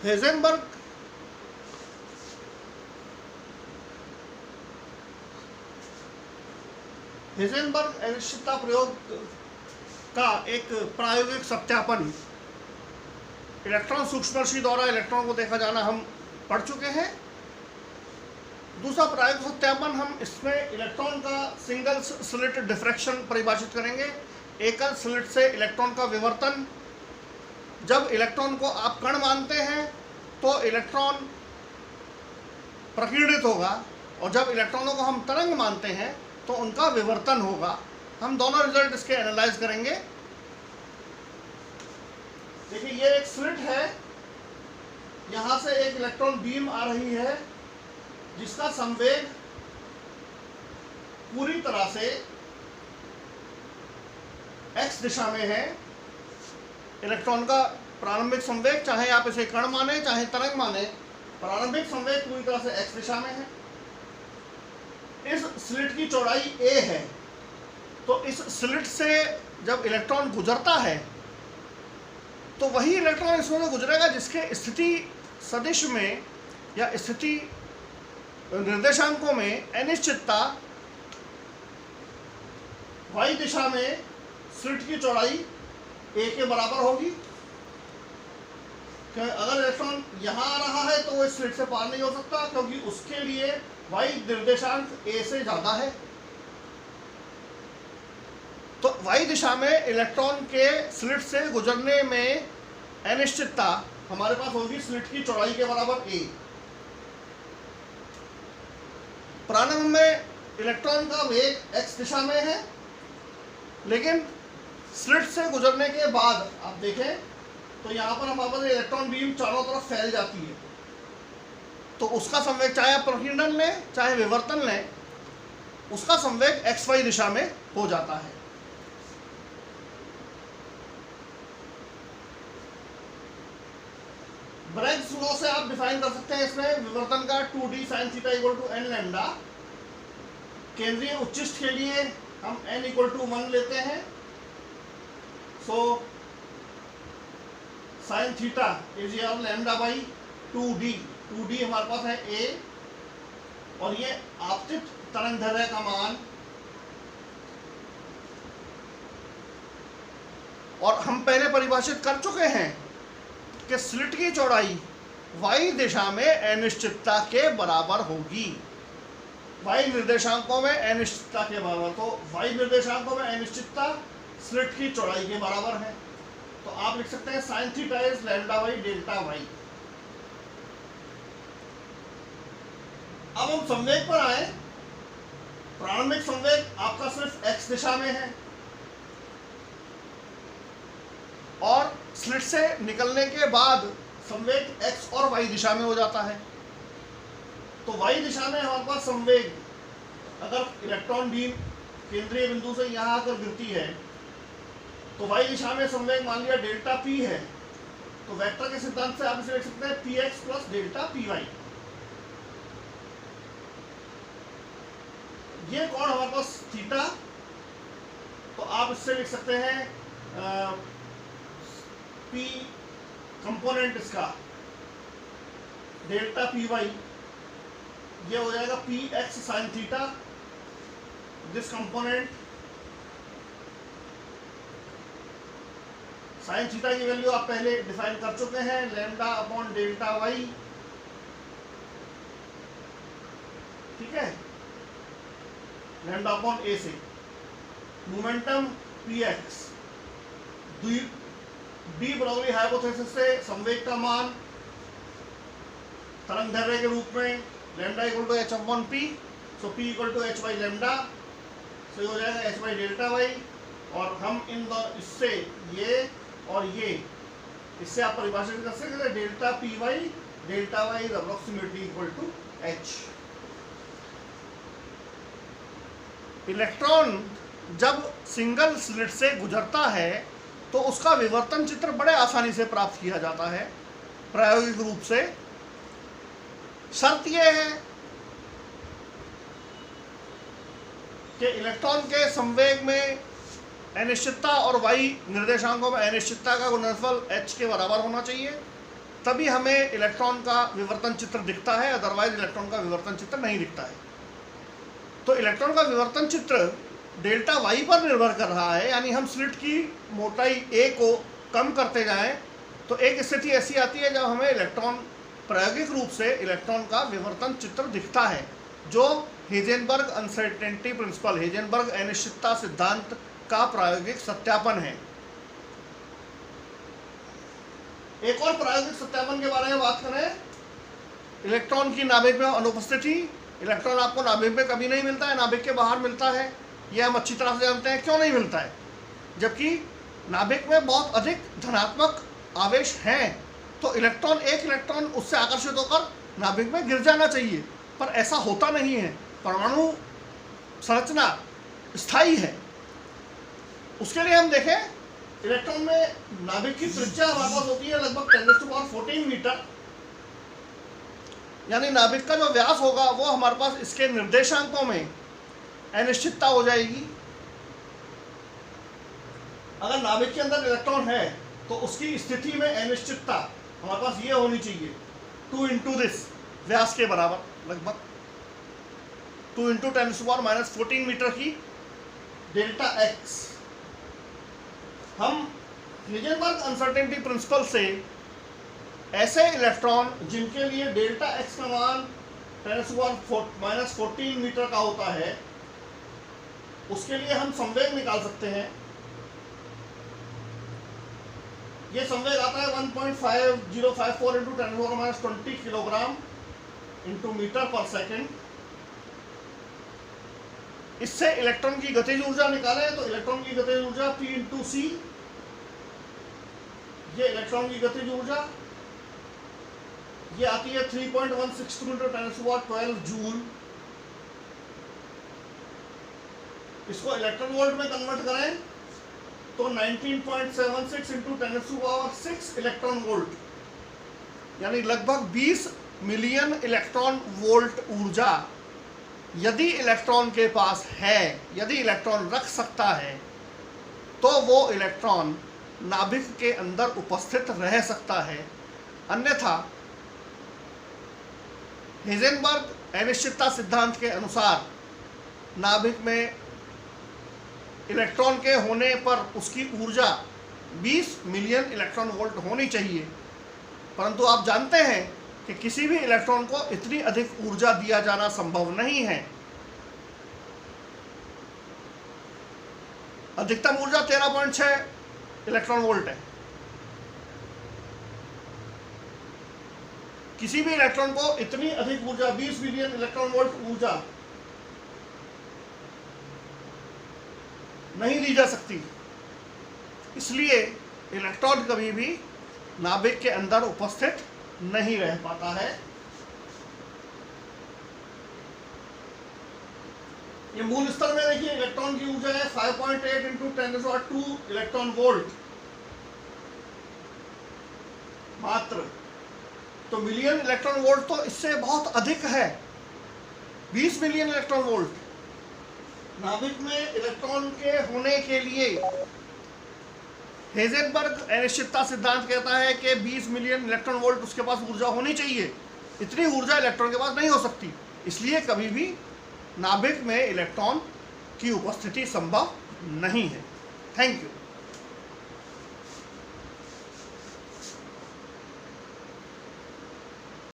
हेजेनबर्ग अनिश्चितता प्रयोग का एक प्रायोगिक सत्यापन इलेक्ट्रॉन सूक्ष्मदर्शी द्वारा इलेक्ट्रॉन को देखा जाना हम पढ़ चुके हैं। दूसरा प्रायोगिक सत्यापन, हम इसमें इलेक्ट्रॉन का सिंगल स्लिट डिफ्रैक्शन परिभाषित करेंगे। एकल स्लिट से इलेक्ट्रॉन का विवर्तन। जब इलेक्ट्रॉन को आप कण मानते हैं तो इलेक्ट्रॉन प्रकीर्णित होगा, और जब इलेक्ट्रॉनों को हम तरंग मानते हैं तो उनका विवर्तन होगा। हम दोनों रिजल्ट इसके एनालाइज करेंगे। देखिए, ये एक स्लिट है, यहां से एक इलेक्ट्रॉन बीम आ रही है जिसका संवेग पूरी तरह से x दिशा में है। इलेक्ट्रॉन का प्रारंभिक संवेग, चाहे आप इसे कण माने चाहे तरंग माने, प्रारंभिक संवेग पूरी तरह से x दिशा में है। इस स्लिट की चौड़ाई a है, तो इस स्लिट से जब इलेक्ट्रॉन गुजरता है तो वही इलेक्ट्रॉन इसमें से गुजरेगा जिसके स्थिति सदिश में या स्थिति निर्देशांकों में अनिश्चितता y दिशा में स्लिट की चौड़ाई a के बराबर होगी। अगर इलेक्ट्रॉन यहाँ आ रहा है तो वो स्लिट से पार नहीं हो सकता, क्योंकि उसके लिए y निर्देशांक a से ज़्यादा है। तो y दिशा में इलेक्ट्रॉन के स्लिट से गुजरने में अनिश्चितता हमारे पास होगी स्लिट की चौड़ाई के बराबर a। प्रारंभ में इलेक्ट्रॉन का वेग x दिशा में है, लेकिन स्लिट से गुजरने के बाद आप देखें तो यहाँ पर हमारे पास इलेक्ट्रॉन बीम चारों तरफ फैल जाती है, तो उसका संवेग, चाहे आप प्रकीर्णन लें चाहे विवर्तन लें, उसका संवेग xy दिशा में हो जाता है। ब्रैग्स लॉ से आप डिफाइन कर सकते हैं इसमें विवर्तन का 2d sin theta equal to n lambda. केंद्रीय उच्चिष्ट के लिए हम n इक्वल टू 1 लेते हैं। So sine theta is equal lambda by 2d। 2d हमारे पास है a, और ये आपतित तरंग दैर्घ्य का मान, और हम पहले परिभाषित कर चुके हैं कि स्लिट की चौड़ाई y दिशा में अनिश्चितता के बराबर होगी। y निर्देशांकों में अनिश्चितता के बराबर, तो y निर्देशांकों में अनिश्चितता स्लिट की चौड़ाई के बराबर है। तो आप लिख सकते हैं sine theta is lambda by delta y। अब हम संवेग पर आए। प्रारंभिक संवेग आपका सिर्फ x दिशा में है, और स्लिट से निकलने के बाद संवेग x और y दिशा में हो जाता है। तो y दिशा में हमारे पास संवेग, अगर इलेक्ट्रॉन बीम केंद्रीय बिंदु से यहाँ आकर गिरती है तो y दिशा में संवेग मान लिया डेल्टा p है, तो वेक्टर के सिद्धांत से आप इसे लिख सकते हैं px प्लस डेल्टा py। ये कोण हमारे पास थीटा, तो आप इससे लिख सकते हैं p कंपोनेंट इसका डेल्टा py, ये हो जाएगा px sine theta. This component sine theta की वैल्यू आप पहले डिफाइन कर चुके हैं, लैम्डा अपॉन डेल्टा y। ठीक है, लैम्डा अपॉन a से। Momentum px, de Broglie hypothesis से संवेग का मान तरंग दैर्घ्य के रूप में lambda equal to h upon p, so p equal to h by lambda, so ये हो जाएगा h बाई डेल्टा y। और हम इन दो, इससे ये और ये, इससे आप परिभाषित कर सकते हैं delta y is approximately equal to h। Electron जब सिंगल स्लिट से गुजरता है तो उसका विवर्तन चित्र बड़े आसानी से प्राप्त किया जाता है प्रायोगिक रूप से। शर्त यह है कि इलेक्ट्रॉन के संवेग में अनिश्चितता और y निर्देशांकों में अनिश्चितता का गुणनफल h के बराबर होना चाहिए। तभी हमें इलेक्ट्रॉन का विवर्तन चित्र दिखता है, अदरवाइज इलेक्ट्रॉन का विवर्तन चित्र नहीं दिखता है। तो इलेक्ट्रॉन का विवर्तन चित्र डेल्टा वाई पर निर्भर कर रहा है, यानी हम स्लिट की मोटाई ए को कम करते जाएं तो एक स्थिति ऐसी आती है जब हमें इलेक्ट्रॉन प्रायोगिक रूप से इलेक्ट्रॉन का विवर्तन चित्र दिखता है, जो हेजेनबर्ग अनसर्टेनिटी प्रिंसिपल, हेजेनबर्ग अनिश्चितता सिद्धांत का प्रायोगिक सत्यापन है। एक और प्रायोगिक सत्यापन के बारे में बात करें, इलेक्ट्रॉन की नाभिक में अनुपस्थिति। इलेक्ट्रॉन आपको नाभिक में कभी नहीं मिलता है, नाभिक के बाहर मिलता है, यह हम अच्छी तरह से जानते हैं। क्यों नहीं मिलता है? जबकि नाभिक में बहुत अधिक धनात्मक आवेश हैं, तो एक इलेक्ट्रॉन उससे आकर्षित होकर नाभिक में गिर जाना चाहिए, पर ऐसा होता नहीं है। परमाणु संरचना स्थायी है। उसके लिए हम देखें, इलेक्ट्रॉन में नाभिक की त्रिज्या हमारे पास होती है लगभग 10⁻14 मीटर, यानी नाभिक का जो व्यास होगा वो हमारे पास इसके निर्देशांकों में अनिश्चितता हो जाएगी। अगर नाभिक के अंदर इलेक्ट्रॉन है तो उसकी स्थिति में अनिश्चितता हमारे पास ये होनी चाहिए 2 इंटू दिस, व्यास के बराबर, लगभग 2 इंटू 10⁻14 मीटर की डेल्टा एक्स। हम हेजेनबर्ग अनसर्टेनिटी प्रिंसिपल से ऐसे इलेक्ट्रॉन जिनके लिए डेल्टा एक्स का मान 10⁻14 मीटर का होता है, उसके लिए हम संवेग निकाल सकते हैं। ये संवेग आता है 1.5054 इंटू 10⁻20 किलोग्राम इंटू मीटर पर सेकेंड। इससे इलेक्ट्रॉन की गतिज ऊर्जा निकालें तो इलेक्ट्रॉन की गतिज ऊर्जा P इंटू सी, ये इलेक्ट्रॉन की गतिज ऊर्जा ये आती है 3.162 इंटू 10⁻12 जूल। इसको इलेक्ट्रॉन वोल्ट में कन्वर्ट करें तो 19.76 इंटू 10⁻6 इलेक्ट्रॉन वोल्ट, यानी लगभग 20 मिलियन इलेक्ट्रॉन वोल्ट ऊर्जा यदि इलेक्ट्रॉन के पास है, यदि इलेक्ट्रॉन रख सकता है, तो वो इलेक्ट्रॉन नाभिक के अंदर उपस्थित रह सकता है। अन्यथा हेजेनबर्ग अनिश्चितता सिद्धांत के अनुसार नाभिक में इलेक्ट्रॉन के होने पर उसकी ऊर्जा 20 मिलियन इलेक्ट्रॉन वोल्ट होनी चाहिए, परंतु आप जानते हैं कि किसी भी इलेक्ट्रॉन को इतनी अधिक ऊर्जा दिया जाना संभव नहीं है। अधिकतम ऊर्जा 13.6 इलेक्ट्रॉन वोल्ट है। किसी भी इलेक्ट्रॉन को इतनी अधिक ऊर्जा 20 मिलियन इलेक्ट्रॉन वोल्ट ऊर्जा नहीं दी जा सकती। इसलिए इलेक्ट्रॉन कभी भी नाभिक के अंदर उपस्थित नहीं रह पाता है। ये मूल स्तर में देखिए इलेक्ट्रॉन की ऊर्जा है 5.8 इंटू 10⁻2 इलेक्ट्रॉन वोल्ट मात्र। तो मिलियन इलेक्ट्रॉन वोल्ट तो इससे बहुत अधिक है, 20 मिलियन इलेक्ट्रॉन वोल्ट। नाभिक में इलेक्ट्रॉन के होने के लिए हेजेनबर्ग अनिश्चितता सिद्धांत कहता है कि 20 मिलियन इलेक्ट्रॉन वोल्ट उसके पास ऊर्जा होनी चाहिए। इतनी ऊर्जा इलेक्ट्रॉन के पास नहीं हो सकती, इसलिए कभी भी नाभिक में इलेक्ट्रॉन की उपस्थिति संभव नहीं है। Thank you.